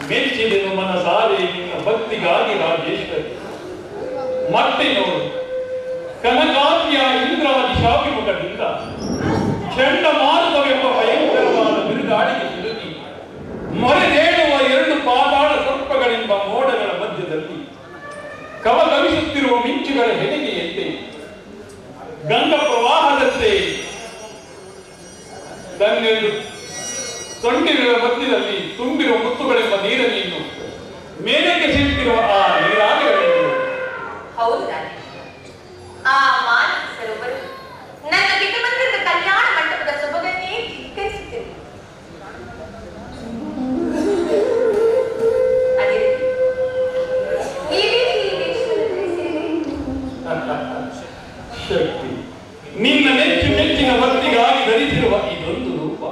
ಮೆಚ್ಚಿದೆನು ಮನಸಾರೆ ನಿನ್ನ ಭಕ್ತಿಗಾಗಿ ರಾಜೇಶ್ವರಿ. ಮತ್ತೆ ನೋಡು, ಕನಕಾದ್ರಿಯ ಇಂದ್ರಾದಿ ಶಾಪಿಮುಖದಿಂದ ಚಂಡಮಾರುತವೆಂಬ ಭಯಂಕರವಾದ ಬಿರುಗಾಳಿಗೆ ಸಿಲುಕಿ ಮೊರೆದೇಳುವ 2 ಪಾತಾಳ ಸರ್ಪಗಳೆಂಬ ಮೋಡಗಳ ಮಧ್ಯದಲ್ಲಿ ಕವಗವಿಸುತ್ತಿರುವ ಮಿಂಚುಗಳ ಹೆಣಿಗೆಯಂತೆ ಗಂಗಾ ಪ್ರವಾಹದಂತೆ ತನ್ನೆರಡು ಸೊಂಡಿಗಳ ಮಧ್ಯದಲ್ಲಿ ತುಂಬಿರುವ ಮುತ್ತುಗಳೆಂಬ ನೀರನ್ನು ಮೇಲಕ್ಕೆ ಸಿಗುತ್ತಿರುವ ಆ ನೀರಾಗಗಳು. ಹೌದು ರಾಜೇಶ್ವರ, ಆ ಮಾನಸ ಸರೋವರು ನನ್ನ ಬಿಟ್ಟು ಬಂದಿದ್ದ ಕಲ್ಯಾಣ ಮಂಟಪದ ಸೊಬಗನ್ನೇ ಧಿಕ್ಕರಿಸುತ್ತಿದೆ. ಅದೇ ಶಕ್ತಿ, ನಿನ್ನ ನೆಚ್ಚು ನೆಚ್ಚಿನ ಭಕ್ತಿಗಾಗಿ ಧರಿಸಿರುವ ಇದೊಂದು ರೂಪ.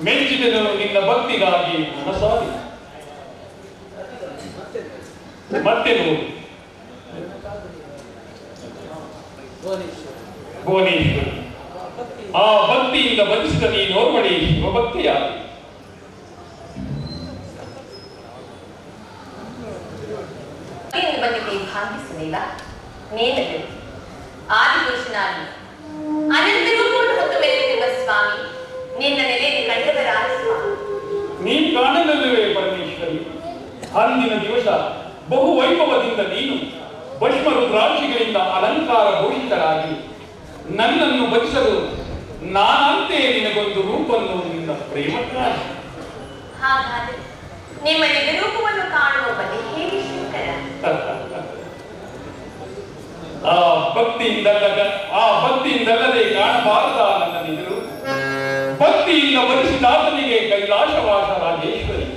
ಮೆಚ್ಚಿದನು ನಿನ್ನ ಭಕ್ತಿಗಾಗಿ ಮನಸಾರಿ. ಮತ್ತೆ ನೋಡು, ಭುವನೇಶ್ವರಿ, ಆ ಭಕ್ತಿಯಿಂದ ಬದಿಸಿದ ನೀನೋರ್ವಳಿ ಶಿವಭಕ್ತಿಯಾಗಿ. ಬಂದಿದ್ದೆ ಭಾಗಿಸಲಿಲ್ಲ ನೇನದು ಆದಿಪುರುಷನಾಗಿ ಅನಂತ ರೂಪವನ್ನು ಹೊತ್ತು ಮೆರೆದಿರುವ ಸ್ವಾಮಿ ನಿನ್ನ ನೆಲೆಯಲ್ಲಿ ಕಂಡವರಾದ ಸ್ವಾಮಿ. ನೀ ಕಾಣಲಿಲ್ಲವೇ ಪರಮೇಶ್ವರಿ? ಅಂದಿನ ದಿವಸ ಬಹು ವೈಭವದಿಂದ ನೀನು ಭಸ್ಮ ರುದ್ರಾಕ್ಷಿಗಳಿಂದ ಅಲಂಕಾರ ಭೂಷಿತರಾಗಿ ನನ್ನನ್ನು ಭಜಿಸಲು ನಾನಂತೆ ನಿನಗೊಂದು ರೂಪವನ್ನು ನಿನ್ನ ಪ್ರೇಮಕ್ಕಾಗಿ. ಹಾಗಾದರೆ ನಿಮ್ಮ ನಿಜ ರೂಪವನ್ನು ಕಾಣುವ ಬಗೆ ಹೇಗೆ ಶಂಕರ? ಆ ಭಕ್ತಿಯಿಂದಲ್ಲದೆ ಕಾಣಬಾರದ ನನ್ನ ನಿಜರು ಭಕ್ತಿಯಿಂದ ವರಿಸಿದಾತನಿಗೆ ಕೈಲಾಸವಾಸ ರಾಜೇಶ್ವರಿ.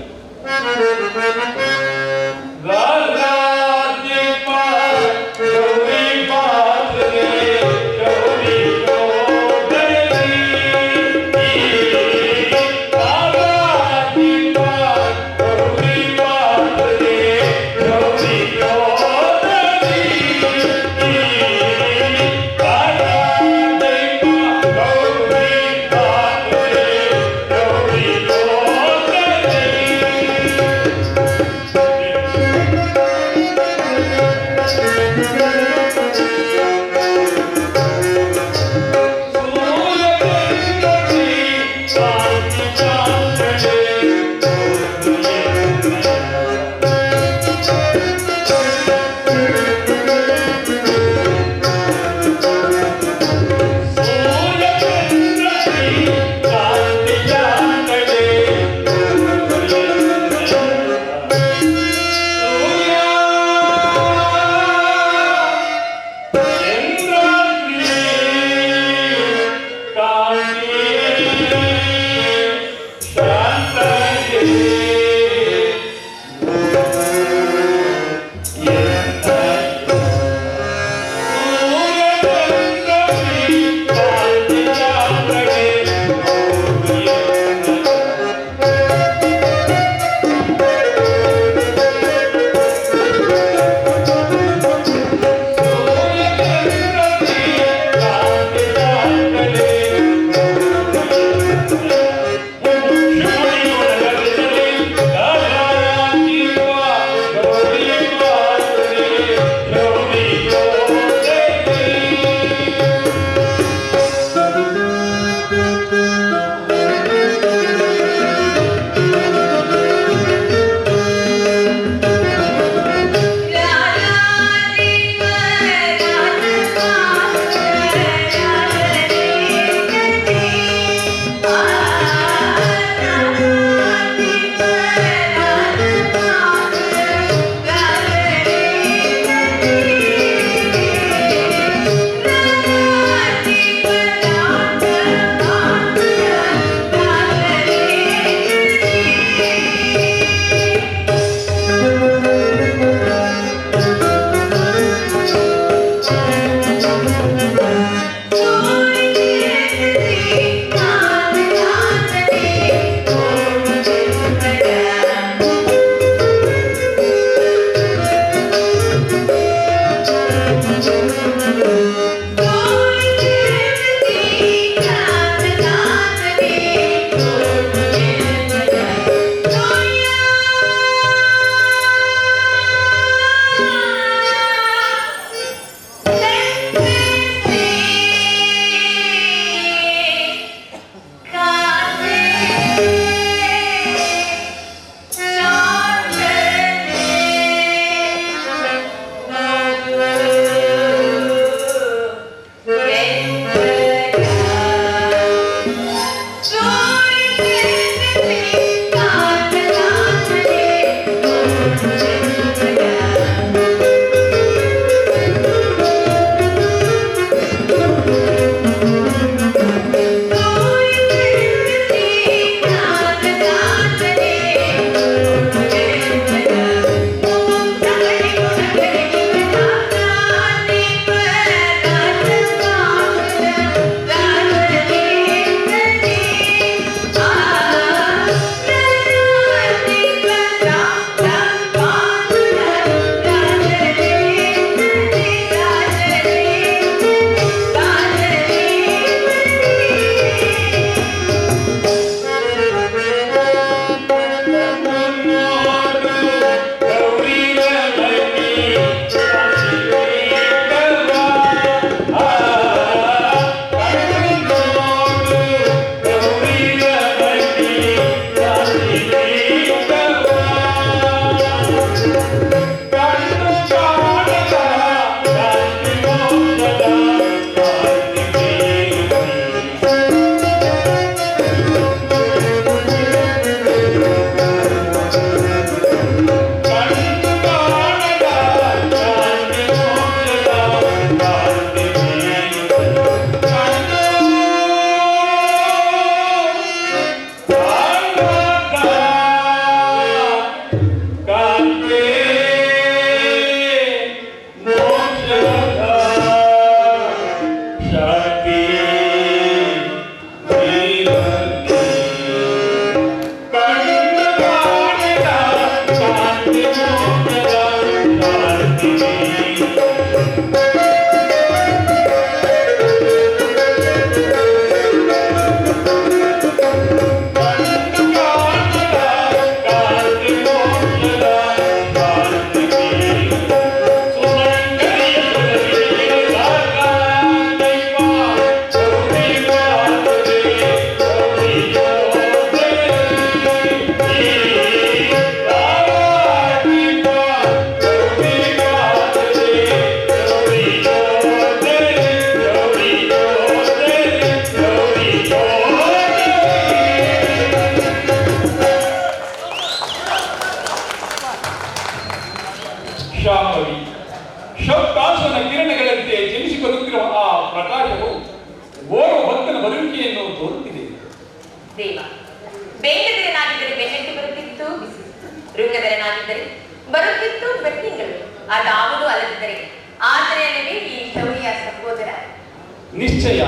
ನಿಶ್ಚಯ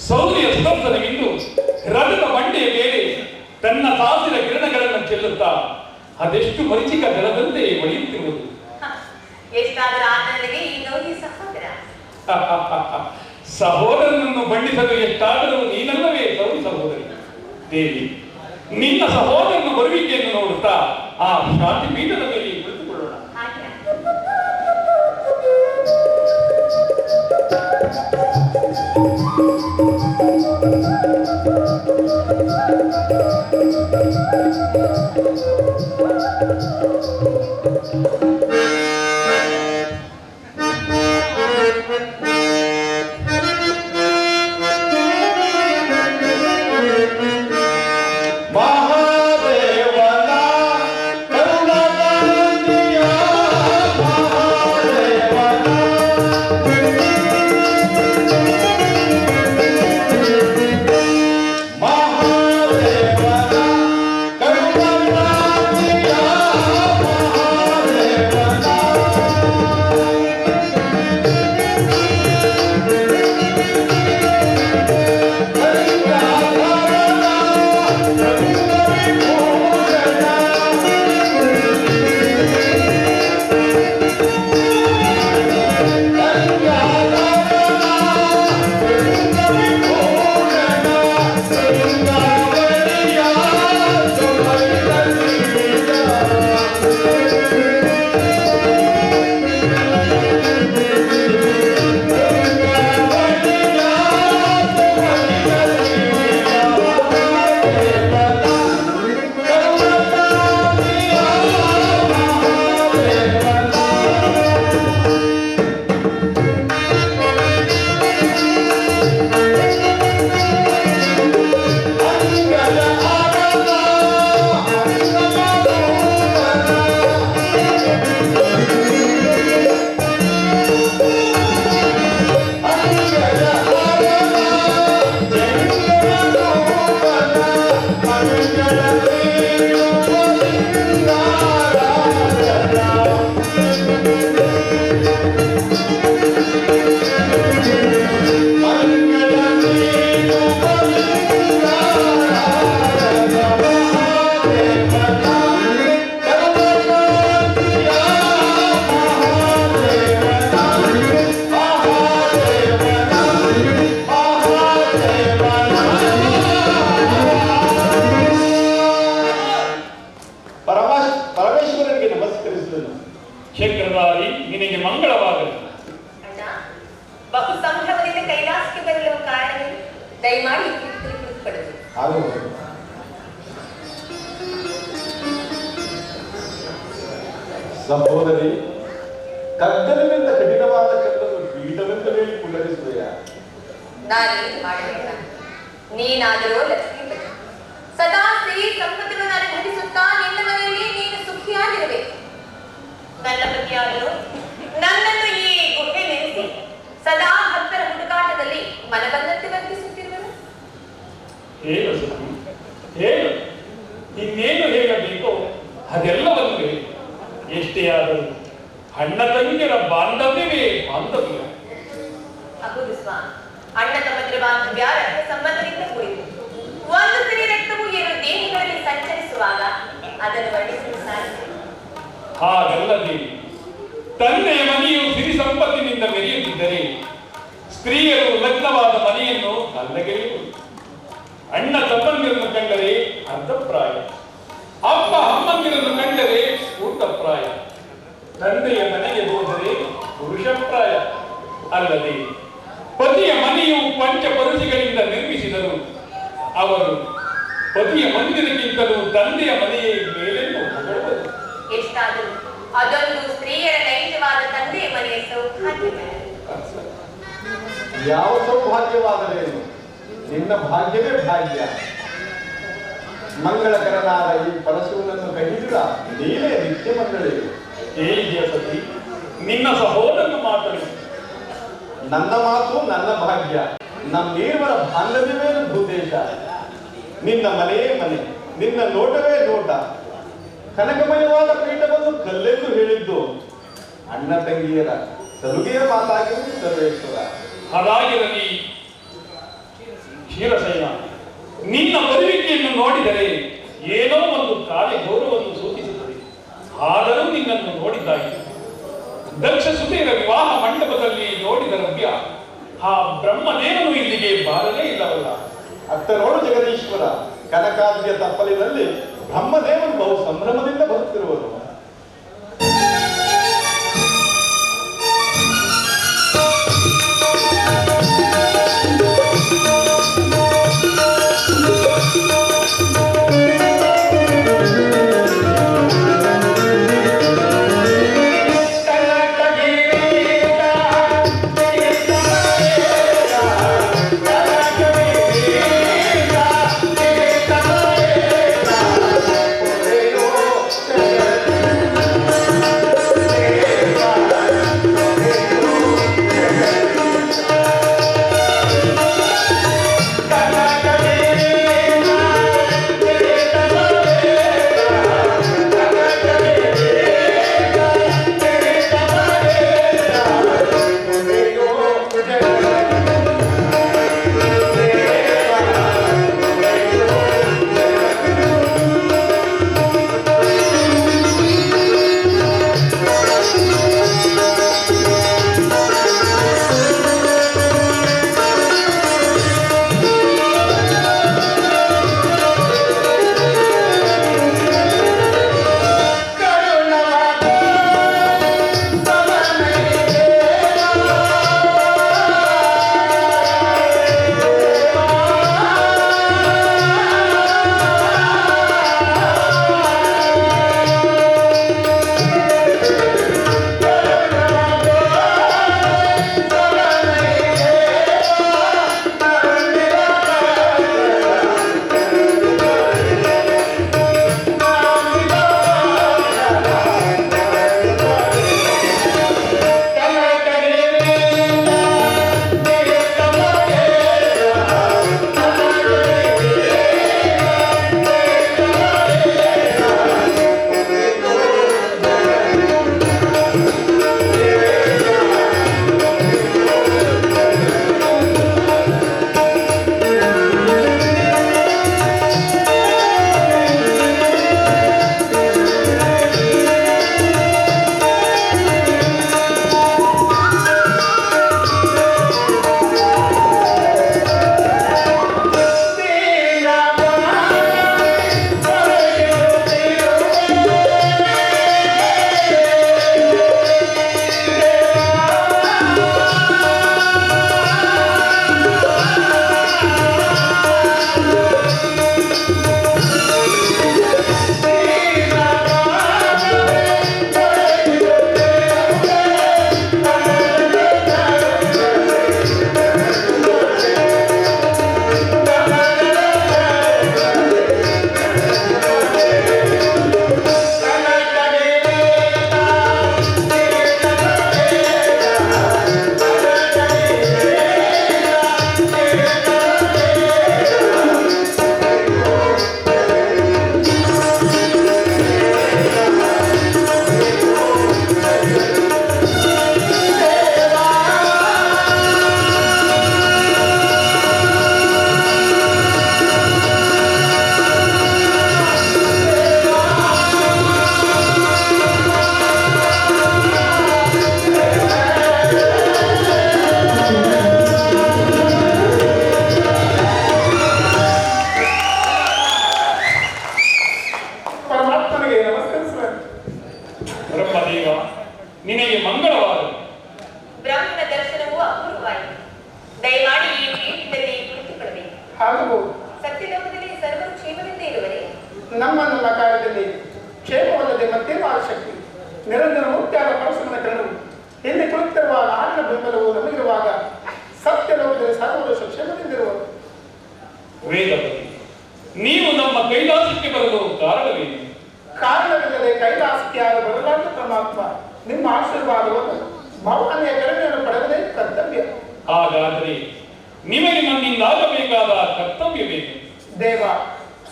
ಸೌರ್ಯ ಸುದರ್ಶನವಿಂದು ರಥದ ಬಂಡೆಯ ಮೇಲೆ ತನ್ನ ಸಾಸಿರ ಕಿರಣಗಳನ್ನು ಚೆಲ್ಲುತ್ತಾ ಅದೆಷ್ಟು ಮರೀಚಿಕ ಜಲದಂತೆ ಒಳೆಯುತ್ತಿರುವುದು. ಎಷ್ಟಾದರೂ ಆತನಿಗೆ ಈ ನೋಗಿ ಸಹೋದರ. ಸಹೋದರನನ್ನು ಬಣ್ಣಿಸಲು ಎಷ್ಟಾದರೂ ನೀನಲ್ಲವೇ ಸಹೋದರಿ ದೇವಿ. ನಿನ್ನ ಸಹೋದರನ ಬರುವಿಕೆಯನ್ನು ನೋಡುತ್ತಾ ಆ ಶಾಂತಿ ಪೀಠದ ಮೇಲೆ ಕುಳಿತುಕೊಳ್ಳೋಣ. ಚಕ್ರಧಾರಿ ನಿನಗೆ ಮಂಗಳವಾಗಲಿ. ಅಣ್ಣ, ಬಹು ಸಂಭ್ರಮದಿಂದ ಕೈಲಾಸಕ್ಕೆ ಬರಲು ಕಾರಣವೇ? ದಯಮಾಡಿ ಕುಳಿತುಕೊಳ್ಳಿ. ಸಹೋದರಿ, ಕಗ್ಗಲಿನಿಂದ ಕಠಿಣವಾದ ಕಲ್ಲನ್ನು ಪೀಠವೆಂತ ಹೇಳಿ ಕುಳ್ಳರಿಸುವೆಯ? ನಾನೇನು ಮಾಡಬೇಕ? ನೀನಾದರೂ ಲಕ್ಷ್ಮೀಪತಿ, ಸದಾ ಸ್ತ್ರೀ ಸಂಪತ್ತನ್ನು ನಾನು ಘಟಿಸುತ್ತಾ ನಿನ್ನ ಮನೆಯಲ್ಲಿ ನೀನು ಸುಖಿಯಾಗಿರಬೇಕು. ನನ್ನ ಪತಿಯಾದರೂ ನನ್ನನ್ನು ಈ ಗುಹೆ ನೆನೆಸಿ ಸದಾ ಭಕ್ತರ ಹುಡುಕಾಟದಲ್ಲಿ ಮನಬಂದಂತೆ ವರ್ತಿಸುತ್ತಿರುವನು. ಹೇಳು ಸುಖಿ, ಹೇಳು. ಇನ್ನೇನು ಹೇಳಬೇಕೋ ಅದೆಲ್ಲವನ್ನು ಹೇಳಿ. ಎಷ್ಟೇ ಆದರೂ ಅಣ್ಣ ತಂಗಿಯರ ಬಾಂಧವ್ಯವೇ ಬಾಂಧವ್ಯ. ಹೌದು ಸ್ವಾಮಿ, ಅಣ್ಣ ತಮ್ಮಂದಿರ ಬಾಂಧವ್ಯ ರಕ್ತ ಸಂಬಂಧದಿಂದ ಕೂಡಿತು. ಒಂದು ಸ್ತ್ರೀ ರಕ್ತವು ಎರಡು ದೇಹಗಳಲ್ಲಿ ಸಂಚರಿಸುವಾಗ ಅದನ್ನು ವರ್ಣಿಸಲು ಸಾಧ್ಯ. ಹಾಗಲ್ಲದೆ ತಂದೆಯ ಮನೆಯು ಸಿರಿ ಸಂಪತ್ತಿನಿಂದ ಮೆರೆಯುತ್ತಿದ್ದರೆ ಸ್ತ್ರೀಯರು ಲಗ್ನವಾದ ಮನೆಯನ್ನು ಅಲ್ಲಗೆಳೆಯುವುದು. ಅಣ್ಣ ತಮ್ಮಂದಿರನ್ನು ಕಂಡರೆ ಅರ್ಧಪ್ರಾಯ, ಅಪ್ಪ ಅಮ್ಮಂದಿರನ್ನು ಕಂಡರೆ ಊಟಪ್ರಾಯ, ತಂದೆಯ ಮನೆಗೆ ಹೋದರೆ ಪುರುಷಪ್ರಾಯ. ಅಲ್ಲದೆ ಪತಿಯ ಮನೆಯು ಪಂಚಪರುಷಿಗಳಿಂದ ನಿರ್ಮಿಸಿದರು. ಅವರು ಪತಿಯ ಮಂದಿರಕ್ಕಿಂತಲೂ ತಂದೆಯ ಮನೆಯೇ ಮೇಲೆಂದು ಹೊಗಳುವರು. ಎಷ್ಟಾದರೂ ಅದೊಂದು ಸ್ತ್ರೀಯರ ನೈಜವಾದ ತಂದೆಯ ಮನೆಯ ಸೌಭಾಗ್ಯ. ಯಾವ ಸೌಭಾಗ್ಯವಾದರೇನು? ನಿನ್ನ ಭಾಗ್ಯವೇ ಭಾಗ್ಯ. ಮಂಗಳಕರನಾದ ಈ ಪರಶುವನ್ನು ಕಹಿದಿರ ನೀನೇ ನಿತ್ಯ ಮಂಗಳೇ. ಹೇಗೆ ಸತಿ ನಿನ್ನ ಸಹೋದರನ ಮಾತನು? ನನ್ನ ಮಾತು ನನ್ನ ಭಾಗ್ಯ, ನಮ್ಮಿರುವರ ಬಾಂಧವ್ಯವೇನು ಭೂದೇಶ. ನಿನ್ನ ಮನೆಯೇ ಮನೆ, ನಿನ್ನ ನೋಟವೇ ನೋಟ. ಕನಕಮಯವಾದ ಪೀಠವನ್ನು ಕಲ್ಲೆಂದು ಹೇಳಿದ್ದು ಅಣ್ಣ ತಂಗಿಯರ ಸಲುಗೆಯ ಮಾತಾಗಿರುವುದು ಸರ್ವೇಶ್ವರ. ಅದಾಗಿರಲಿ ಕ್ಷೀರಸೇನ, ನಿನ್ನ ಬರುವಿಕೆಯನ್ನು ನೋಡಿದರೆ ಏನೋ ಒಂದು ಕಾರ್ಯ ಗೌರವವನ್ನು ಸೂಚಿಸುತ್ತದೆ. ಆದರೂ ನಿನ್ನನ್ನು ನೋಡಿದ್ದಾಯಿತು. ದಕ್ಷ ಸುತೆಯರ ವಿವಾಹ ಮಂಟಪದಲ್ಲಿ ನೋಡಿದ ರಮ್ಯ ಆ ಬ್ರಹ್ಮದೇವನು ಇಲ್ಲಿಗೆ ಬಾರಲೇ ಇಲ್ಲವಲ್ಲ. ಅತ್ತ ನೋಡು ಜಗದೀಶ್ವರ, ಕನಕಾದ್ರಿಯ ತಪ್ಪಲಿನಲ್ಲಿ ಬ್ರಹ್ಮದೇವನು ಬಹು ಸಂಭ್ರಮದಿಂದ ಬರುತ್ತಿರುವರು. ಆಗಬಹುದು. ಸತ್ಯಲೋಕದಲ್ಲಿ ಸರ್ವರು ಕ್ಷೇಮದಿಂದ ಇರುವರೆ ನಮ್ಮನ್ನೆಲ್ಲ ಕಾರ್ಯದಲ್ಲಿ ಕ್ಷೇಮವಲ್ಲದೆ ಮತ್ತೇನು ಶಕ್ತಿ. ನಿರಂತರ ಮುಕ್ತಿಯಾದ ಪರಶುರನ ಕಣ್ಣು ಇಲ್ಲಿ ಕುಳಿತಿರುವ ನಾಡಿನ ಬೆಂಬಲವು ನಮಗಿರುವಾಗ ಸತ್ಯಲೋಕದಲ್ಲಿ ಸರ್ವರು ಕ್ಷೇಮದಿಂದಿರುವರು. ವೇದಪತಿ, ನೀವು ನಮ್ಮ ಕೈಲಾಸಕ್ಕೆ ಬರಲು ಕಾರಣವೇನು? ಕಾರಣವಿಲ್ಲದೆ ಕೈಲಾಸಕ್ಕೆ ಯಾರು ಬರಲಾದ ಪರಮಾತ್ಮ ನಿಮ್ಮ ಆಶೀರ್ವಾದವನ್ನು ಭವಾನಿಯ ಕರುಣೆಯನ್ನು ಪಡೆಯದೇ ಕರ್ತವ್ಯ. ಹಾಗಾದರೆ ನಿಮಗೆ ನನ್ನಿಂದಾಗಬೇಕಾದ ಕರ್ತವ್ಯವೇನು? ದೇವ,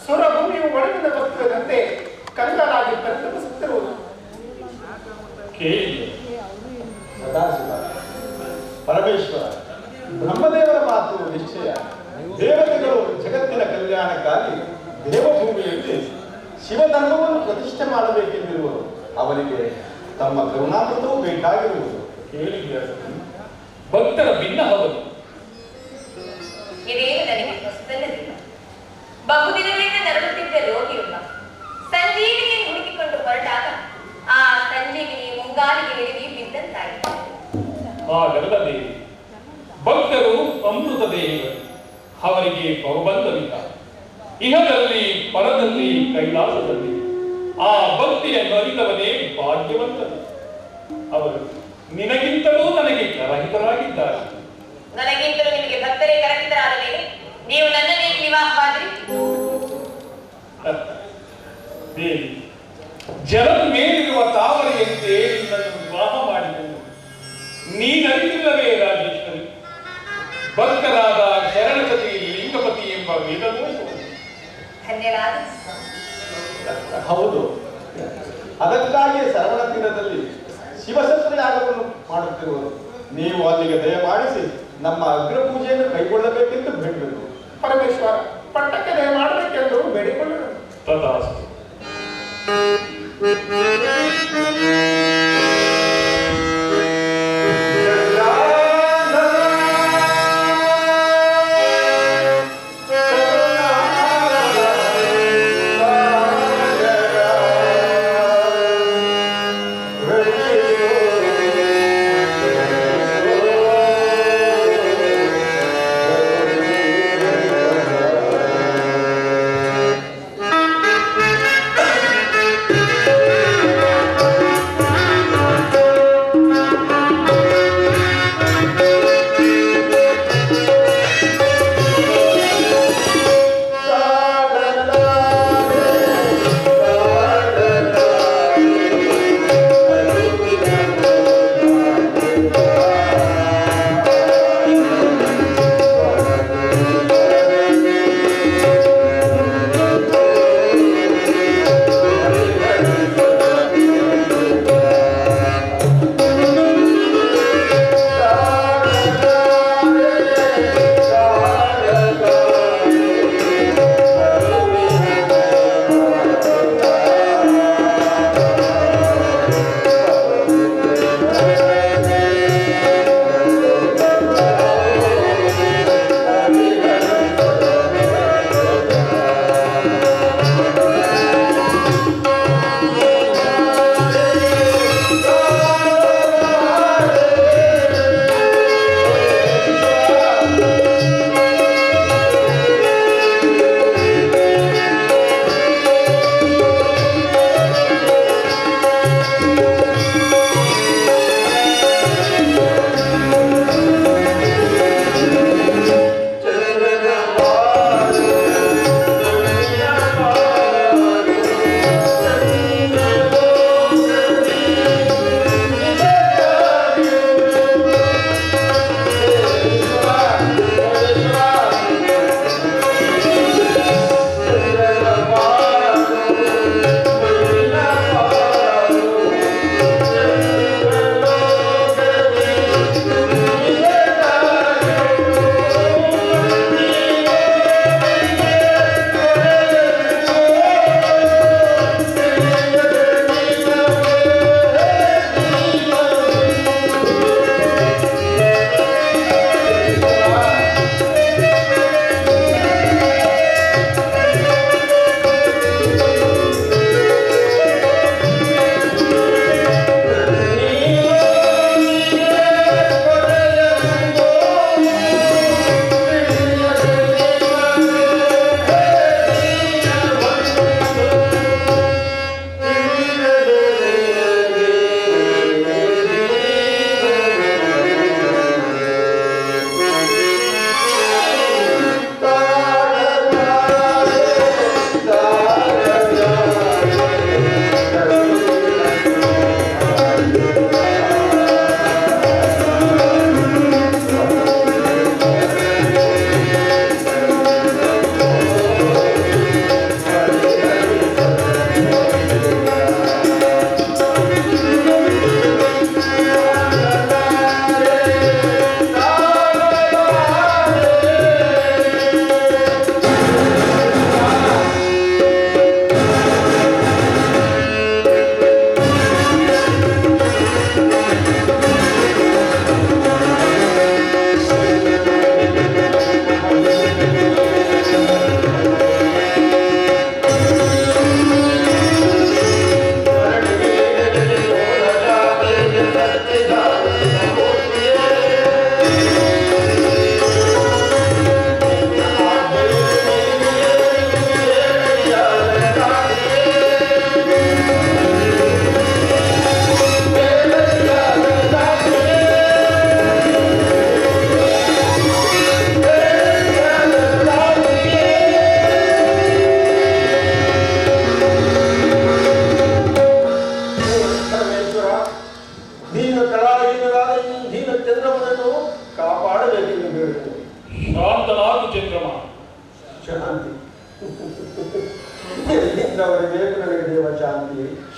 ಸುರಭೂಮಿಯು ಒಳಗಿನ ವಸ್ತುವಿನಂತೆ ಕಂಗಾಲಾಗಿ ಪರಿತಪಿಸುತ್ತಿರುವುದು. ಕೇಳಿ ಸದಾಶಿವ, ಪರಮೇಶ್ವರ, ಬ್ರಹ್ಮದೇವರ ಮಾತು ನಿಶ್ಚಯ. ದೇವತೆಗಳು ಜಗತ್ತಿನ ಕಲ್ಯಾಣಕ್ಕಾಗಿ ದೇವಭೂಮಿಯಲ್ಲಿ ಶಿವಧರ್ಮವನ್ನು ಪ್ರತಿಷ್ಠೆ ಮಾಡಬೇಕೆಂದಿರುವರು. ಅವರಿಗೆ ತಮ್ಮ ಕರುಣಾಮೃತವೂ ಬೇಕಾಗಿರುವುದು. ಕೇಳಿದ್ಯಾ ಭಕ್ತರ ಭಿನ್ನಹವನ್ನು ಇದೇನು ನನಗೆ ಹೊಸದಲ್ಲದಿಲ್ಲ. ಬಹುದಿನಗಳಿಂದ ನರಳುತ್ತಿದ್ದ ರೋಗಿಯೊಬ್ಬ ಸಂಜೀವಿನಿಯನ್ನು ಹುಡುಕಿಕೊಂಡು ಹೊರಟಾಗ ಆ ಸಂಜೀವಿನಿ ಮುಂಗಾಲಿಗೆ ಹಿಡಿದು ಬಿದ್ದಂತಾಯಿತು. ಹಾಗಲ್ಲದೆ ಭಕ್ತರು ಅಮೃತ ದೇಹಿಗಳು, ಅವರಿಗೆ ಬಹುಬಂಧವಿಲ್ಲ. ಇಹದಲ್ಲಿ ಪರದಲ್ಲಿ ಕೈಲಾಸದಲ್ಲಿ ಆ ಭಕ್ತಿಯನ್ನು ಅರಿತವನೇ ಭಾಗ್ಯವಂತನು. ಅವರು ನಿನಗಿಂತಲೂ ನನಗೆ ಕರಹಿತರಾಗಿದ್ದಾರೆ. ನನಗಿಂತಲೂ ನಿಮಗೆ ಭಕ್ತರೇ ಕರಹಿತರಾದ ಮೇಲೆ ನೀವು ನನ್ನನ್ನೇ ವಿವಾಹವಾದ್ರಿ? ದೇವಿ, ಜಲದ ಮೇಲಿರುವ ತಾವರೆಯಂತೆ ನಿನ್ನನ್ನು ವಿವಾಹ ಮಾಡಿದನು. ನೀನರಿತಿಲ್ಲವೇ ರಾಜೇಶ್ವರಿ? ಭಕ್ತರಾದ ಶರಣಸತಿ ಲಿಂಗಪತಿ ಎಂಬ ವೇದದೋಷವನ್ನು. ಧನ್ಯರಾದ. ಹೌದು, ಅದಕ್ಕಾಗಿಯೇ ಸರವಣ ತೀರದಲ್ಲಿ ಶಿವಶಸ್ತ್ರ ಯಾಗವನ್ನು ಮಾಡುತ್ತಿರುವರು. ನೀವು ಅಲ್ಲಿಗೆ ದಯಮಾಡಿಸಿ ನಮ್ಮ ಅಗ್ರ ಪೂಜೆಯನ್ನು ಕೈಗೊಳ್ಳಬೇಕೆಂದು ಬೇಡಬೇಕು. ಪರಮೇಶ್ವರ ಪಟ್ಟಕ್ಕೆ ದಯ ಮಾಡಬೇಕೆಂದು ಬೇಡಿಕೊಳ್ಳಲು. ತಥಾಸ್ತು.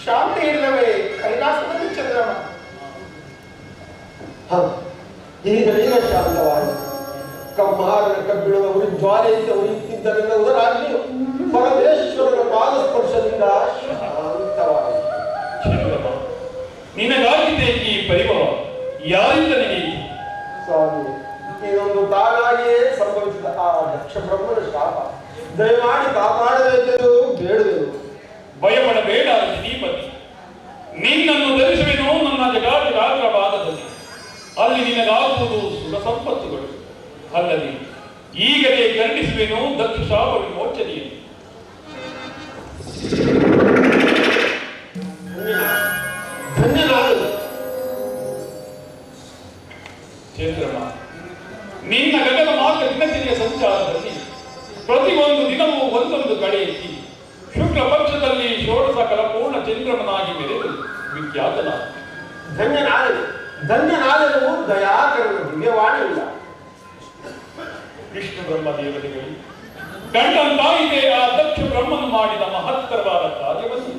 ಶಾಂತಿ ಇಲ್ಲವೇ ಕೈಲಾಸದಲ್ಲಿ ಚಂದ್ರಮ. ಈಗ ನೀನ ಶಾಂತವಾಗಿ ಕಮ್ಮಾರನ ಕಬ್ಬಿಣದ ಉರಿ ಜ್ವಾಲೆಯಿಂದ ಉರಿಯುತ್ತಿದ್ದರಿಂದ ಉದರಾಗ್ನಿಯು ಪರಮೇಶ್ವರನ ಪಾದಸ್ಪರ್ಶದಿಂದ ಶಾಂತವಾಗಿ. ನಿನಗಾಗಿದೆ ಈ ಪರಿಭವ ಯಾರಿಂದ ನಡೆಯಿತು? ಸ್ವಾಮಿ, ಇದೊಂದು ತಾನಾಗಿಯೇ ಸಂಭವಿಸಿದ ಆ ದಕ್ಷ ಬ್ರಹ್ಮನ ಶಾಪ. ದಯಮಾಡಿ ಕಾಪಾಡಬೇಕೆಂದು ಬೇಡುವೆನು. ಭಯಪಡಬೇಡ ಶ್ರೀಪತಿ. ನಿನ್ನನ್ನು ಧರಿಸುವೆನು ನನ್ನ ಜಗಾಜಗಾಗ್ರವಾದದಲ್ಲಿ. ಅಲ್ಲಿ ನಿನಗಾಗುವುದು ಸುಖ ಸಂಪತ್ತುಗಳು. ಅಲ್ಲದೆ ಈಗಲೇ ಖಂಡಿಸುವೆನು ದಕ್ಷ ಶಾಪ ವಿಮೋಚನೆಯನ್ನು. ಚಂದ್ರಮ, ನಿನ್ನ ಗಗನ ಮಾರ್ಗ ದಿನಚರಿಯ ಸಂಚಾರದಲ್ಲಿ ಪ್ರತಿಯೊಂದು ದಿನವೂ ಒಂದೊಂದು ಕಡೆ ಎತ್ತಿ ಶುಕ್ಲ ಪಕ್ಷದಲ್ಲಿ ಷೋಡಶ ಕಲಪೂರ್ಣ ಚಂದ್ರಮನಾಗಿ ಮೆರೆದು ವಿಖ್ಯಾತನಾದ. ಧನ್ಯನಾದನು ದಯಾಕರನ ದಿವ್ಯವಾಣಿಯಿಲ್ಲ. ವಿಷ್ಣು ಬ್ರಹ್ಮ ದೇವತೆಗಳು ಕಂಡಂತಾಯಿದೆ ಆ ದಕ್ಷ ಬ್ರಹ್ಮನು ಮಾಡಿದ ಮಹತ್ತರವಾದ ಕಾರ್ಯವನ್ನು.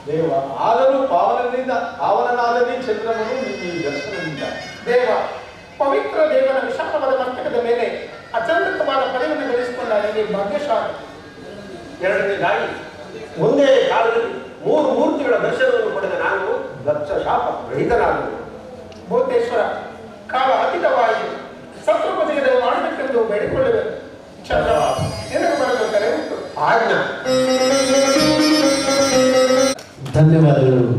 ದೇವ, ಆದರೂ ಪಾವನನಾದನೇ ಚಂದ್ರಮನು ನಿಮಗೆ ಈ ದರ್ಶನದಿಂದ. ದೇವ, ಪವಿತ್ರ ದೇವನ ವಿಶಾಲವಾದ ಮಸ್ತಕದ ಮೇಲೆ ಅಚಂದಿತವಾದ ಪದವಿಯನ್ನು ಗಳಿಸಿಕೊಂಡ ನಿಮಗೆ ಭಾಗ್ಯಶಾಲಿ. ಎರಡನೇದಾಗಿ ಒಂದೇ ಕಾಲದಲ್ಲಿ 3 ಮೂರ್ತಿಗಳ ದರ್ಶನವನ್ನು ಪಡೆದ ನಾನು ದಕ್ಷ ಶಾಪ ರಹಿತನಾದನು. ಭೂತೇಶ್ವರ, ಕಾಲ ಅತೀತವಾಯಿತು. ಸತ್ರುಪತಿಗೆ ಮಾಡಬೇಕೆಂದು ಬೇಡಿಕೊಳ್ಳುವೆನು. ಚಂದ್ರ, ನಿನಗೆ ಬರಲು ಕರೆ ಉಂಟು. ಆಜ್ಞಾ. ಧನ್ಯವಾದಗಳು.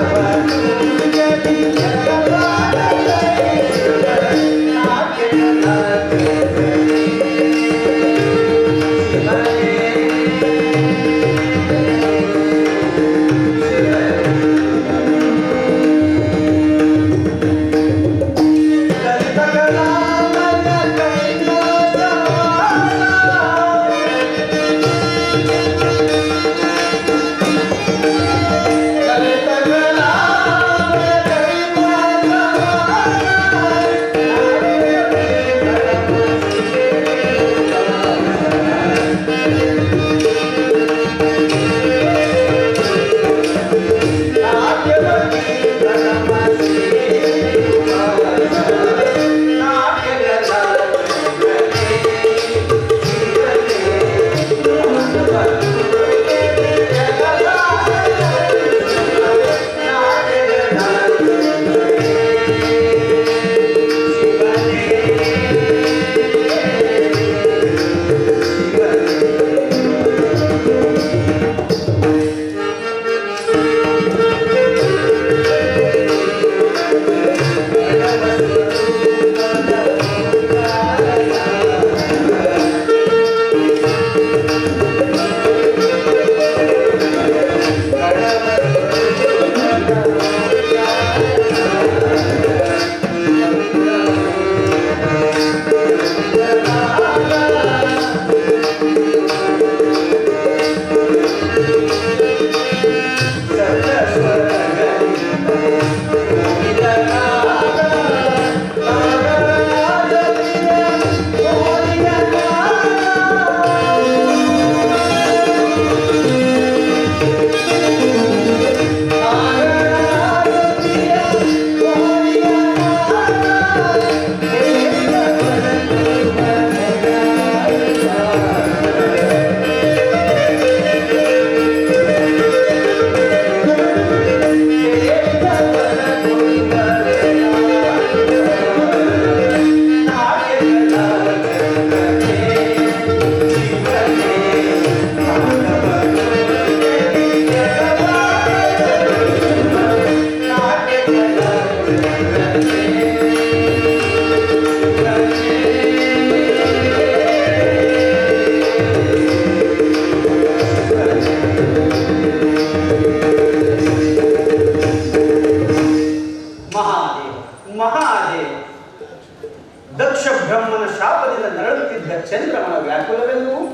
Bye.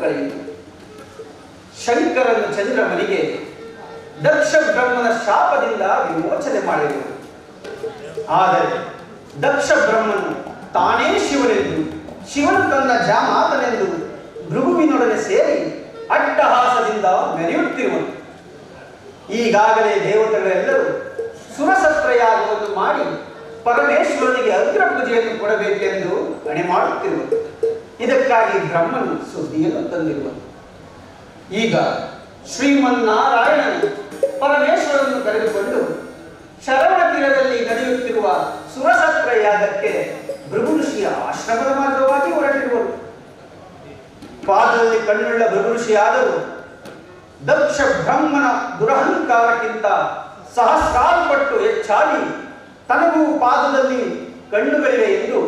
ಕಳೆಯಿತು. ಶಂಕರನ ಚಂದ್ರಮನಿಗೆ ದಕ್ಷ ಬ್ರಹ್ಮನ ಶಾಪದಿಂದ ವಿಮೋಚನೆ ಮಾಡಿದರು. ಆದರೆ ದಕ್ಷ ಬ್ರಹ್ಮನು ತಾನೇ ಶಿವನೆಂದು, ಶಿವನು ತನ್ನ ಜಾಮಾತನೆಂದು ಭೃಗುವಿನೊಡನೆ ಸೇರಿ ಅಟ್ಟಹಾಸದಿಂದ ಮೆರೆಯುತ್ತಿರುವನು. ಈಗಾಗಲೇ ದೇವತೆಗಳೆಲ್ಲರೂ ಸುರಸತ್ರಯಾಗವನ್ನು ಮಾಡಿ ಪರಮೇಶ್ವರನಿಗೆ ಅಗ್ರ ಪೂಜೆಯನ್ನು ಕೊಡಬೇಕೆಂದು ಅಣೆ ಮಾಡುತ್ತಿರುವರು. ಇದಕ್ಕಾಗಿ ಬ್ರಹ್ಮನು ಸುದ್ದಿಯನ್ನು ತಂದಿರುವನು. ಈಗ ಶ್ರೀಮನ್ನಾರಾಯಣನು ಪರಮೇಶ್ವರನನ್ನು ಕರೆದುಕೊಂಡು ಶರವಣ ತೀರದಲ್ಲಿ ನಡೆಯುತ್ತಿರುವ ಸುರಸತ್ರ ಯಾಗಕ್ಕೆ ಭೃಗು ಋಷಿಯ ಆಶ್ರಮದ ಮಾರ್ಗವಾಗಿ ಹೊರಟಿರುವರು. ಪಾದದಲ್ಲಿ ಕಣ್ಣುಳ್ಳ ಭೃಗು ಋಷಿಯಾದರೂ ದಕ್ಷ ಬ್ರಹ್ಮನ ದುರಹಂಕಾರಕ್ಕಿಂತ ಸಹಸ್ರಾರು ಪಟ್ಟು ಹೆಚ್ಚಾಗಿ ತನಗೂ ಪಾದದಲ್ಲಿ ಕಣ್ಣುಗಳಿವೆ ಎಂದು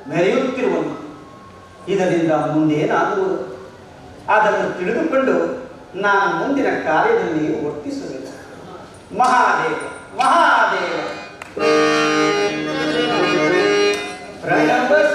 ಮೆರೆಯುತ್ತಿರುವನು. ಇದರಿಂದ ಮುಂದೇನಾಗುವುದು ಅದನ್ನು ತಿಳಿದುಕೊಂಡು ನಾನು ಮುಂದಿನ ಕಾರ್ಯದಲ್ಲಿ ವರ್ತಿಸಬೇಕು. ಮಹಾದೇವ ಮಹಾದೇವ ಪ್ರಣವಸ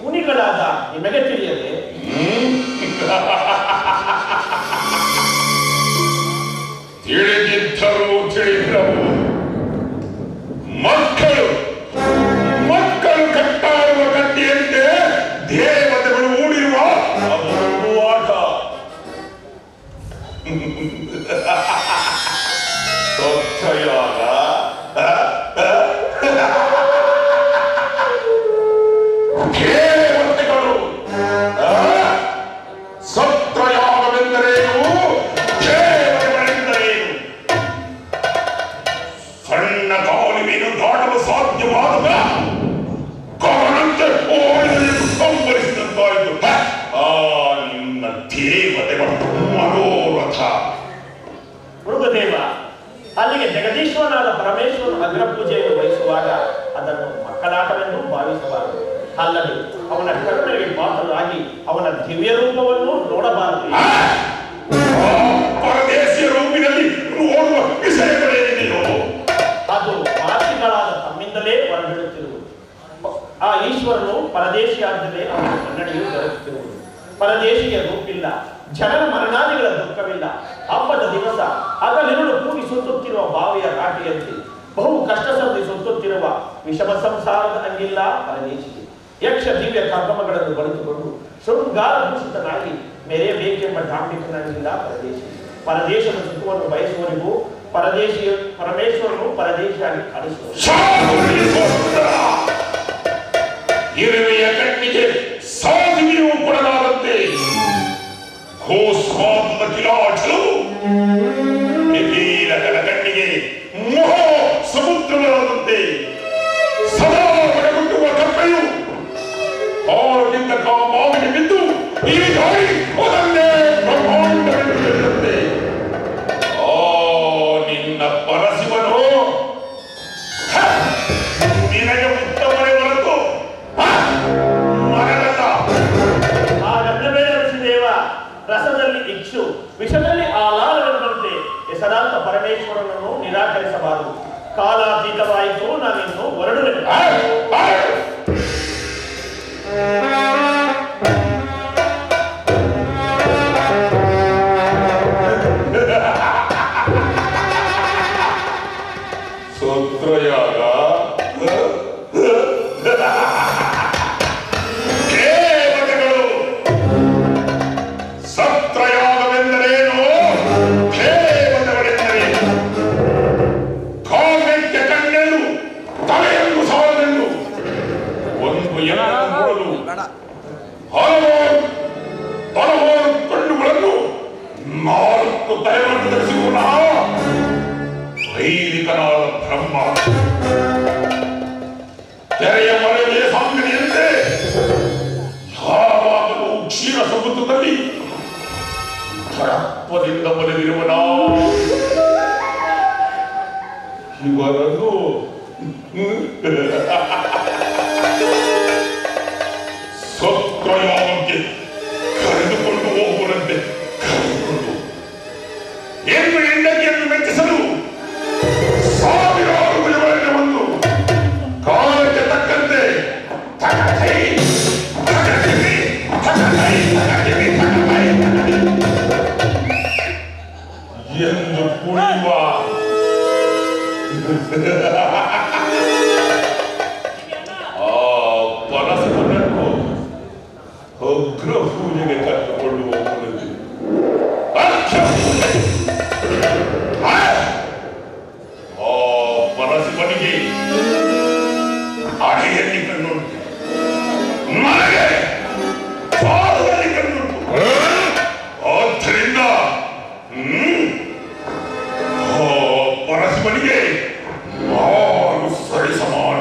ಮುನಿಗಳಾದ ನಿಮಗೆ ತಿಳಿಯದೆ? ತಿಳಿದಿದ್ದರು ತಿಳಿದವು. ಮಕ್ಕಳು ಕಟ್ಟಾಡುವ ಕಟ್ಟಿಯಂತೆ ದೇವತೆಗಳು ಊಡಿರುವ ಅದೊಂದು ಆಟ. ಸ್ವಚ್ಛಯಾಗ ದೇವತೆಗಳು ಸತ್ರಯಾಗವೆಂದರೇನು, ದೇವತೆಗಳೆಂದರೇನು? ಸಣ್ಣ ಕಾಲುವೆಯನ್ನು ದಾಟಲು ಸಾಧ್ಯವಾದ ಕಾರಣಂತೆ ಸಂಭರಿಸಿದಂತಾಯಿತು ನಿನ್ನ ದೇವತೆಗಳ ಮನೋರಥ. ಮೃಗದೇವ, ಅಲ್ಲಿಗೆ ಜಗದೀಶ್ವರನಾದ ಪರಮೇಶ್ವರನ ಅಗ್ರ ಪೂಜೆಯನ್ನು ವಹಿಸುವಾಗ ಅದನ್ನು ಮಕ್ಕಳಾಟವೆಂದು ಭಾವಿಸಬಾರದು. ಅಲ್ಲದೆ ಅವನ ಕರುಣೆಗೆ ಪಾತ್ರರಾಗಿ ಅವನ ದಿವ್ಯ ರೂಪವನ್ನು ನೋಡಬಾರದು. ಪರದೇಶಿಯ ರೂಪಿನಲ್ಲಿ ನೋಡುವ ವಿಷಯಗಳೇನಿದೆಯೋ ಅದು ಮಾತಿಗಳಾದ ತಮ್ಮಿಂದಲೇ ಹೊರಬಿಡುತ್ತಿರುವುದು. ಆ ಈಶ್ವರನು ಪರದೇಶಿಯಾದರೆ ಅವನ ಕನ್ನಡಿಯು ದೊರಕುತ್ತಿರುವುದು. ಪರದೇಶಿಯ ರೂಪಿಲ್ಲ, ಜನನ ಮರಣಾದಿಗಳ ದುಃಖವಿಲ್ಲ. ಹಬ್ಬದ ದಿವಸ ಹಗಲಿರುಳು ಕೂಗಿ ಸುತ್ತುತ್ತಿರುವ ಬಾವಿಯ ರಾಟಿಯಂತೆ ಬಹು ಕಷ್ಟ ಸಂಧಿ ಸುತ್ತುತ್ತಿರುವ ವಿಷಮ ಸಂಸಾರದ ಅಂಗಿಲ್ಲ ಪರದೇಶಿಗೆ. ಯಕ್ಷ ದಿವ್ಯ ಕರ್ಮಗಳನ್ನು ಬಳಿದುಕೊಂಡು ಶೃಂಗಾರ ಭೂಷಿತನಾಗಿ ಮೆರೆಯಬೇಕೆಂಬ ಡಾಂಬಿಕನಂಗಿಲ್ಲ ಪರದೇಶಿ. ಪರದೇಶದ ಸುಖವನ್ನು ಬಯಸುವವರಿಗೂ ಪರಮೇಶ್ವರನು ಪರದೇಶಿಯಾಗಿ ಕಾಣಿಸುವ ಇರುವೆಯ ಕಣ್ಣಿಗೆ ಸಾಧುವಿಯೂ ಕೊಡಲಾದಂತೆ ಘೋಸ್ವಾದ ಕಿಲಾಟಲು ಕಲ ಕಣ್ಣಿಗೆ ಮೋಹ ಸಮುದ್ರವಾದಂತೆ ಸದಾ ಹೊರಗುಟ್ಟುವ ಕಪ್ಪೆಯು ಆಳದಿಂದ ಕಾಮಾವಿಗೆ ಬಿದ್ದು ಈ ದಾರಿ ಅದನ್ನೇ ಬ್ರಹ್ಮಾಂಡವೆಂದು ನಿನ್ನ ಪರಶಿವನು ನಿನಗೆ ಉತ್ತಮನೇ ಹೊರತು ಮಗನಲ್ಲ. ದೇವ ರಸದಲ್ಲಿ ಇಕ್ಷು, ವಿಷದಲ್ಲಿ ಆಲಾಲವೆಂಬಂತೆ ಹೆಸರಾಂತ ಪರಮೇಶ್ವರನನ್ನು ನಿರಾಕರಿಸಬಾರದು. ಕಾಲಾತೀತವಾಯಿತು, ನಾನಿನ್ನು ಹೊರಡುವೆನು. ಸತ್ರಯಾಗ ಸತ್ರಯಾಗವೆಂದರೇನು, ದೇವತೆಗಳೆಂದರೇನು? ಕಾವ್ಯಕ್ಕೆ ಕಣ್ಣೆಂದು ತಲೆಯನ್ನು ಸಾಲದೆಂದು ಒಂದು ಎಣ್ಣನ್ನು ನೋಡಲು ಹಲವಾರು ಕಣ್ಣುಗಳನ್ನು 4 ತಲೆಗಳನ್ನು ಧರಿಸಿರುವ ವೈದಿಕನಾದ ಬ್ರಹ್ಮ ತೆರೆಯ ಮರೆಯ ಸಾಂಗಡಿಯಂತೆ ಯಾವಾಗಲೂ ಕ್ಷೀರ ಸಮುದ್ರದಲ್ಲಿ ತಡತ್ವದಿಂದ ಬರೆದಿರುವನ ಇವರನ್ನು ಸತ್ರಯಾಗಕ್ಕೆ ಕರೆದುಕೊಂಡು ಹೋಗುವಂತೆ ಕರೆದುಕೊಂಡು ಎಂದು ಹೆಂಡತಿಯನ್ನು ಮೆಚ್ಚಿಸಲು ಸಾವಿರಾರು ಭುಜಗಳನ್ನು ಒಂದು ಕಾಲಕ್ಕೆ ತಕ್ಕಂತೆ ಎಂದು ಕುಣಿಯುವ ಆ ಪರಸ್ಪರನ್ನು ಅಗ್ರ ಪೂಜೆಗೆ ಕರೆದುಕೊಂಡು ಹೋಗುವುದು ಆ ಪರಶಿವನಿಗೆ ಅಡಿಯಲ್ಲಿ ಕಣ್ಣುಂಟು, ನನಗೆ ಪಾದದಲ್ಲಿ ಕಣ್ಣುಂಟು. ಆದ್ದರಿಂದ ಪರಶಿವನಿಗೆ ನಾನು ಸರಿ ಸಮಾನ.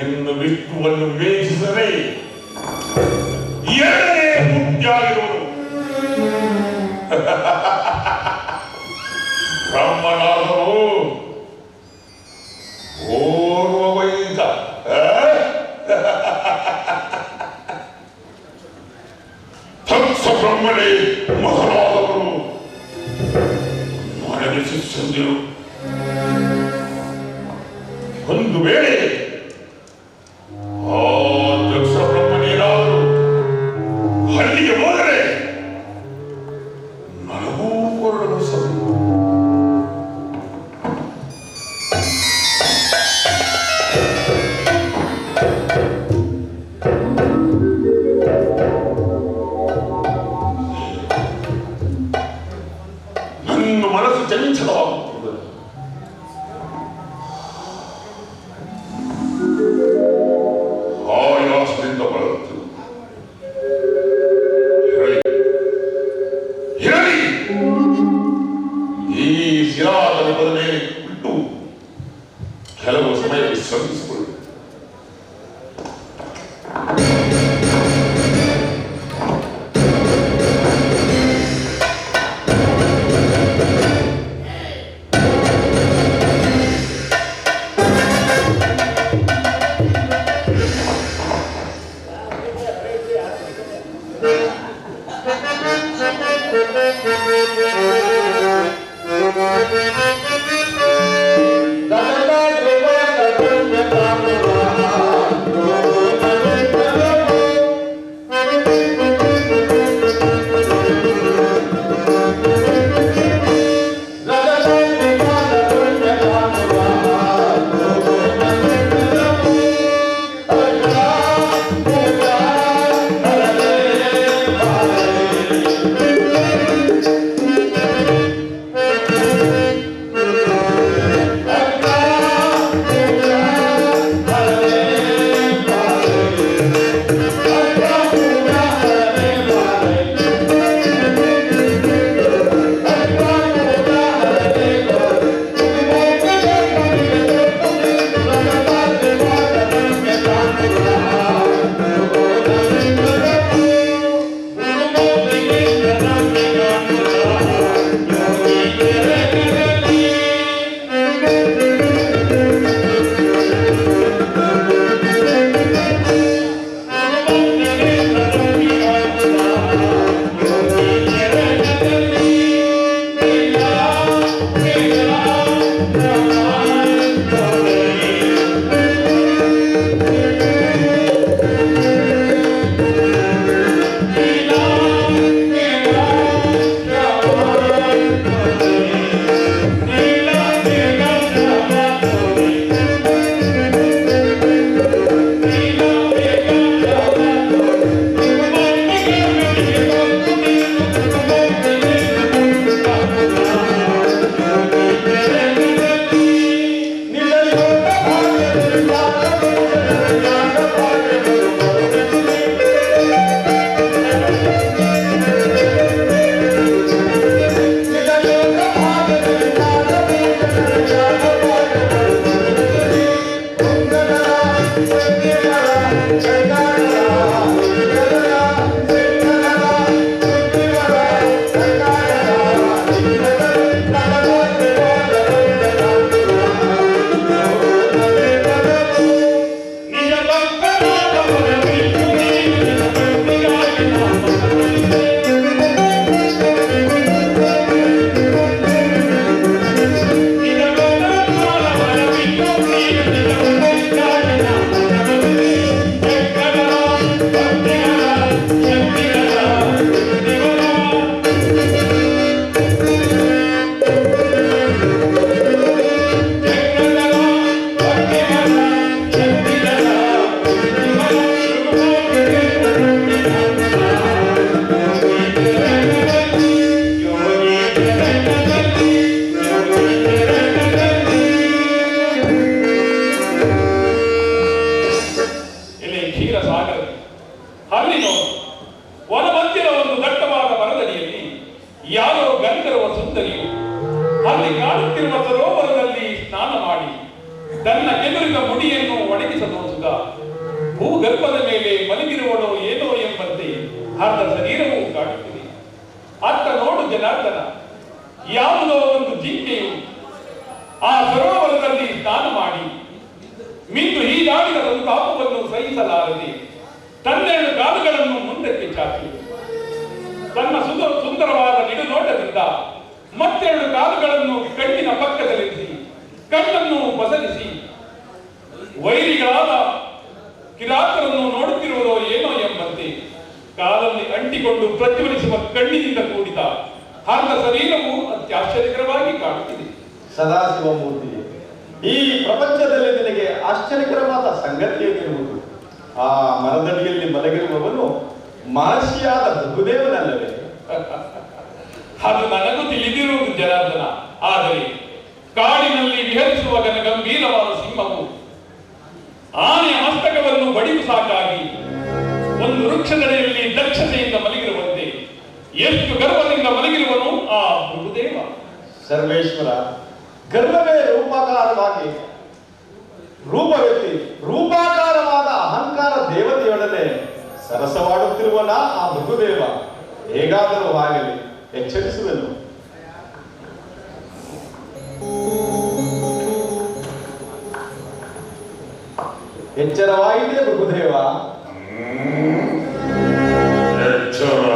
ಇನ್ನು ವಿಷ್ಣುವನ್ನು ವಿವೇಚಿಸದೆ ಎರಡನೇ ಮುಖ್ಯಾಗಿರುವುದು ಬ್ರಹ್ಮನಾದರೂ ಓರ್ವ ವೈದ ತತ್ಸ ಬ್ರಹ್ಮನೇ ಮೊದಲಾದವರು ನನಗೆ ಶಿಷ್ಯಂದಿರು. ಒಂದು ವೇಳೆ ಅಲ್ಲಿ ಕಾಣುತ್ತಿರುವ ಸರೋವರದಲ್ಲಿ ಸ್ನಾನ ಮಾಡಿ ತನ್ನ ಕೆದುರಿದ ಮುಡಿಯನ್ನು ಒಣಗಿಸಬಹುದ ಭೂಗರ್ಭದ ಮೇಲೆ ಮಲಗಿರುವಳು ಏನೋ ಎಂಬಂತೆ ಅರ್ಧ ಶರೀರವೂ ಕಾಣುತ್ತಿದೆ. ಅತ್ತ ನೋಡು ಜನಾರ್ದನ, ಯಾವುದೋ ಒಂದು ಜಿಂಕೆಯು ಆ ಸರೋವರದಲ್ಲಿ ಸ್ನಾನ ಮಾಡಿ ಮಿಂದು ಹೀಗಾಡಿದ ಸಂತಾಪವನ್ನು ಸಹಿಸಲಾರದೆ ತನ್ನೆರಡು ಕಾಲುಗಳನ್ನು ಮುಂದಕ್ಕೆ ಚಾಚಿ ತನ್ನ ಸುಂದರವಾದ ನಿಡುನೋಟದಿಂದ ಮತ್ತೆರಡು ಕಾಲುಗಳನ್ನು ಕಣ್ಣಿನ ಪಕ್ಕದಲ್ಲಿರಿಸಿ ಕಣ್ಣನ್ನು ಬಸರಿಸಿ ವೈರಿಗಳಾದ ಕಿರಾತರನ್ನು ನೋಡುತ್ತಿರುವುದೋ ಏನೋ ಎಂಬಂತೆ ಕಾಲಲ್ಲಿ ಅಂಟಿಕೊಂಡು ಪ್ರಜ್ವಲಿಸುವ ಕಣ್ಣಿನಿಂದ ಕೂಡಿದ ಅರ್ಧ ಶರೀರವು ಅತ್ಯಾಶ್ಚರ್ಯಕರವಾಗಿ ಕಾಣುತ್ತಿದೆ. ಸದಾಶಿವಮೂರ್ತಿ, ಈ ಪ್ರಪಂಚದಲ್ಲಿ ನಿನಗೆ ಆಶ್ಚರ್ಯಕರವಾದ ಸಂಗತಿಯೇನಿರುವುದು? ಆ ಮರದಡಿಯಲ್ಲಿ ಮಲಗಿರುವವನು ಮಹರ್ಷಿಯಾದ ಭೃಗುದೇವನಲ್ಲವೇ? ಅದು ನನಗೂ ತಿಳಿದಿರುವುದು ಜನಾರ್ದನ. ಆದರೆ ಕಾಡಿನಲ್ಲಿ ವಿಹರಿಸುವ ಗಂಭೀರವಾದ ಸಿಂಹವು ಆನೆಯ ಮಸ್ತಕವನ್ನು ಬಡಿದು ಸಾಕಾಗಿ ಒಂದು ವೃಕ್ಷದಡಿಯಲ್ಲಿ ದಕ್ಷತೆಯಿಂದ ಮಲಗಿರುವಂತೆ ಎಷ್ಟು ಗರ್ವದಿಂದ ಮಲಗಿರುವನು ಆ ಭೃಗುದೇವ. ಸರ್ವೇಶ್ವರ, ಗರ್ವವೇ ರೂಪಾಕಾರವಾಗಿ ರೂಪವೆತ್ತಿ ರೂಪಾಕಾರವಾದ ಅಹಂಕಾರ ದೇವತೆಯೊಡನೆ ಸರಸವಾಡುತ್ತಿರುವನ ಆ ಭೃಗುದೇವ. ಹೇಗಾದರೂ ಆಗಲಿ ಎಚ್ಚರಿಸುವೆನು. ಎಚ್ಚರವಾಯಿತೆ ಭೃಗುದೇವ. ಎಚ್ಚರ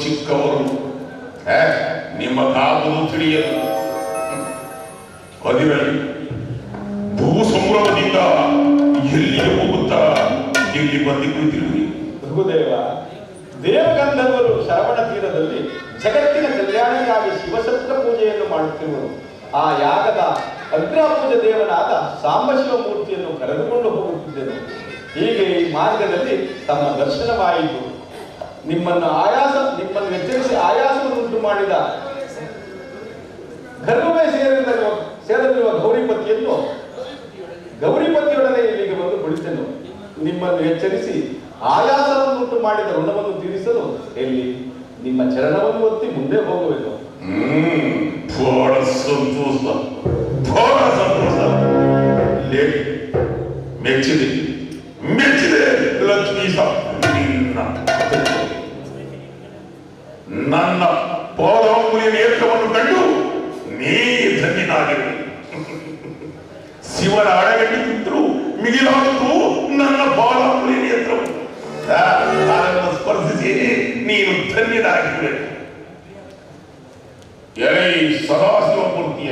ಚಿಕ್ಕವರು ನಿಮ್ಮ ಕಾಪುದು ತಿಳಿಯದು. ಅದಿರಲಿ, ಬಹು ಸಂಭ್ರಮದಿಂದ ಎಲ್ಲಿಗೆ ಹೋಗುತ್ತಾ ಇಲ್ಲಿ ಬಂದು ಕುಳಿತಿರುವಿ? ಭೃಗುದೇವ, ದೇವಗಂಧರ್ವರು ಶರವಣ ತೀರದಲ್ಲಿ ಜಗತ್ತಿನ ಕಲ್ಯಾಣಕ್ಕಾಗಿ ಶಿವಸತ್ರ ಪೂಜೆಯನ್ನು ಮಾಡುತ್ತಿರುವರು. ಆ ಯಾಗದ ಅಗ್ರಪೂಜ ದೇವನಾದ ಸಾಂಬಶಿವ ಮೂರ್ತಿಯನ್ನು ಕರೆದುಕೊಂಡು ಹೋಗುತ್ತಿದ್ದೆನು. ಹೀಗೆ ಈ ಮಾರ್ಗದಲ್ಲಿ ತಮ್ಮ ದರ್ಶನವಾಯಿತು. ನಿಮ್ಮನ್ನು ಎಚ್ಚರಿಸಿ ಆಯಾಸವನ್ನುಂಟು ಮಾಡಿದ ಗರ್ಭವೇ ಸೇರಲಿರುವ ಗೌರಿಪತಿಯೊಡನೆ ಇಲ್ಲಿಗೆ ಬಂದು ಕುಳಿತೆನು. ನಿಮ್ಮನ್ನು ಎಚ್ಚರಿಸಿ ಆಯಾಸವನ್ನುಂಟು ಮಾಡಿದ ಋಣವನ್ನು ತೀರಿಸಲು ಎಲ್ಲಿ ನಿಮ್ಮ ಚರಣವನ್ನು ಒತ್ತಿ ಮುಂದೆ ಹೋಗುವೆನು. ಬಹಳ ಸಂತೋಷ, ಬಹಳ ಸಂತೋಷ. ಮೆಚ್ಚಿದೆ ಲಕ್ಷ್ಮೀಸ. ನನ್ನ ಪಾದಾಂಗುಲಿಯ ನೇತ್ರವನ್ನು ಕಂಡು ನೀ ಧನ್ಯನಾಗಿರು. ಶಿವನ ಅಡಗಟ್ಟಿದ್ರು ಮಿಗಿಲಾದರೂ ನನ್ನ ಪಾದಾಂಗುಲಿಯ ನೇತ್ರವು ಅದನ್ನು ಸ್ಪರ್ಶಿಸಿ ನೀನು ಧನ್ಯನಾಗಿರುವೆ. ಸದಾಶಿವ ಮೂರ್ತಿಯ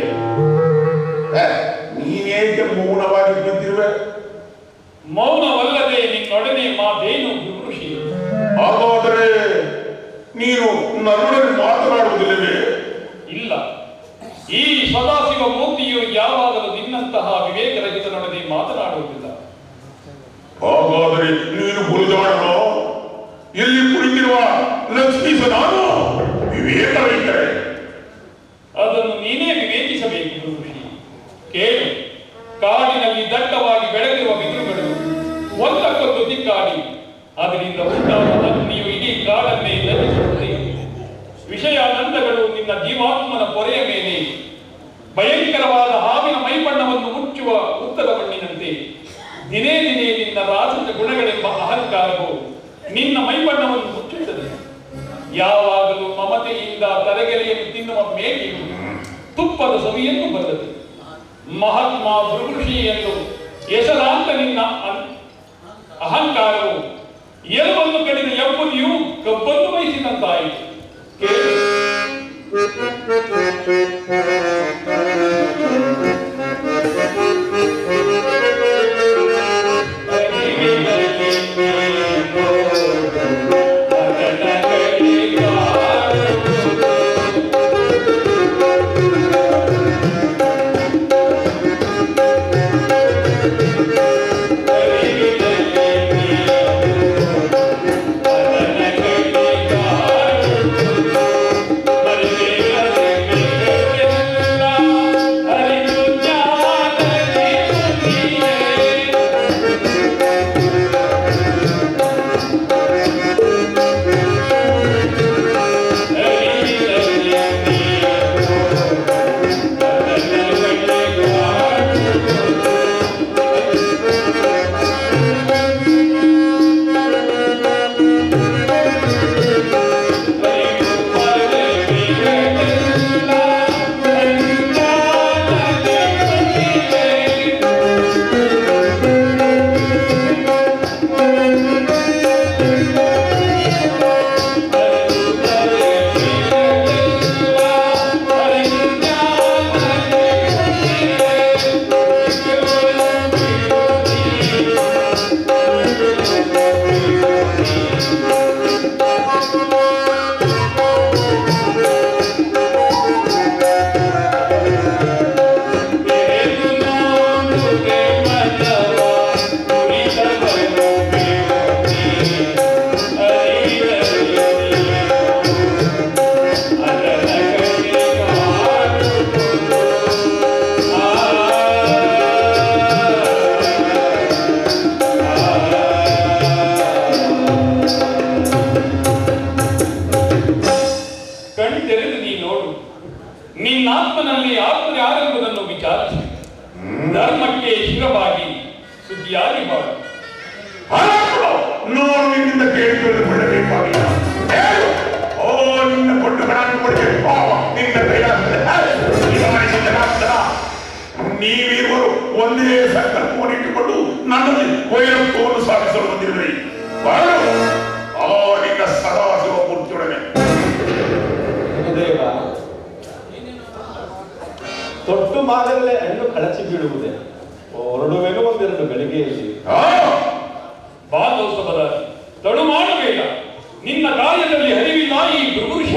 ನೀನೇಕೆ ಮೌನವಾಗಿ ಕುಳಿತಿರುವೆ? ಮೌನವಲ್ಲದೆ ನಿನ್ನೊಡನೆ ಮಾತೇನು ಋಷಿ? ಹಾಗಾದರೆ ನೀನು ನನ್ನೊಡನೆ ಮಾತನಾಡುವುದಿಲ್ಲವೇ? ಇಲ್ಲ, ಈ ಸದಾಶಿವ ಮೂರ್ತಿಯು ಯಾವಾಗಲೂ ನಿನ್ನಂತಹ ವಿವೇಕರಹಿತನೊಡನೆ ಮಾತನಾಡುವುದಿಲ್ಲ. ಹಾಗಾದರೆ ನೀನು ಬುರುಜಾಡನೋ? ಇಲ್ಲಿ ಕುಳಿತಿರುವ ಲಕ್ಷ್ಮೀಸ ನಾನು ವಿವೇಕರಹಿತರೆ? ಅದನ್ನು ನೀನೇ ವಿವೇಚಿಸಬೇಕು ಋಷಿ. ಕೇಳು, ಕಾಡಿನಲ್ಲಿ ದಟ್ಟವಾಗಿ ಬೆಳೆದಿರುವ ಬಿದಿರುಗಳು ಒಂದಕ್ಕೊಂದು ದಿಕ್ಕಾಡಿ ಅದರಿಂದ ಉಂಟಾದ ಅಗ್ನಿಯು ಇಡೀ ಕಾಡನ್ನೇ ದಹಿಸುತ್ತದೆ. ವಿಷಯಾನಂದಗಳು ನಿನ್ನ ಜೀವಾತ್ಮನ ಪೊರೆಯ ಮೇಲೆ ಭಯಂಕರವಾದ ಹಾವಿನ ಮೈಬಣ್ಣವನ್ನು ಮುಚ್ಚುವ ಉತ್ತದ ಮಣ್ಣಿನಂತೆ ದಿನೇ ದಿನೇ ನಿನ್ನ ರಾಜಸ ಗುಣಗಳೆಂಬ ಅಹಂಕಾರವು ನಿನ್ನ ಮೈಬಣ್ಣವನ್ನು ಮುಚ್ಚುತ್ತದೆ. ಯಾವಾಗಲೂ ಮಮತೆಯಿಂದ ತರಗೆಲೆಯನ್ನು ತಿನ್ನುವ ಮೇಕೆಯು ತುಪ್ಪದ ಸವಿಯನ್ನು ಬಲ್ಲದೆ. ಮಹಾತ್ಮ ಭೃಗುಷಿ ಎಂದು ಹೆಸರಾಂತ ನಿನ್ನ ಅಹಂಕಾರವು ಎಲ್ಲವನ್ನು ಕಡಿದ ಎಬ್ಬನಿಯು ಕಬ್ಬನ್ನು ವಹಿಸಿದಂತಾಯಿತು. ನಿನ್ನಾತ್ಮನಲ್ಲಿ ಆತ್ಮ ಯಾರೆಂಬುದನ್ನು ವಿಚಾರಿಸಿ ಧರ್ಮಕ್ಕೆ ಶಿರವಾಗಿ ಸುದ್ದಿಯಾಗಿ ಮಾಡು. ನೋಡು, ನಿನ್ನಿಂದ ಕೇಳಿಕೊಳ್ಳಬೇಕಾಗಿಲ್ಲ. ನಿನ್ನ ಕೊಟ್ಟು ನಿನ್ನ ನೀವಿರುವರು ಒಂದೇ ಸಂಕಲ್ಪವನ್ನು ಇಟ್ಟುಕೊಂಡು ನನ್ನಲ್ಲಿ ವೈರತ್ವವನ್ನು ಸಾಧಿಸಲು ಬಂದಿರುವಿರಿ. ನಿನ್ನ ಸದಾಶಿವ ಮೂರ್ತಿಯೊಡನೆ ಆದರಲ್ಲೇ ಹೆಣ್ಣು ಕಳಚಿ ಬೀಳುವುದೇ. ಹೊರಡುವೆನು ಒಂದೆರಡು ಗಳಿಗೆಯಲ್ಲಿ. ಬಾ ಕೌಸ್ತುಭರಾಜ, ತಡು ಮಾಡಬೇಡ. ನಿನ್ನ ಕಾರ್ಯದಲ್ಲಿ ಹರಿವಿಲ್ಲ ಈ ಭೃಗುಋಷಿ.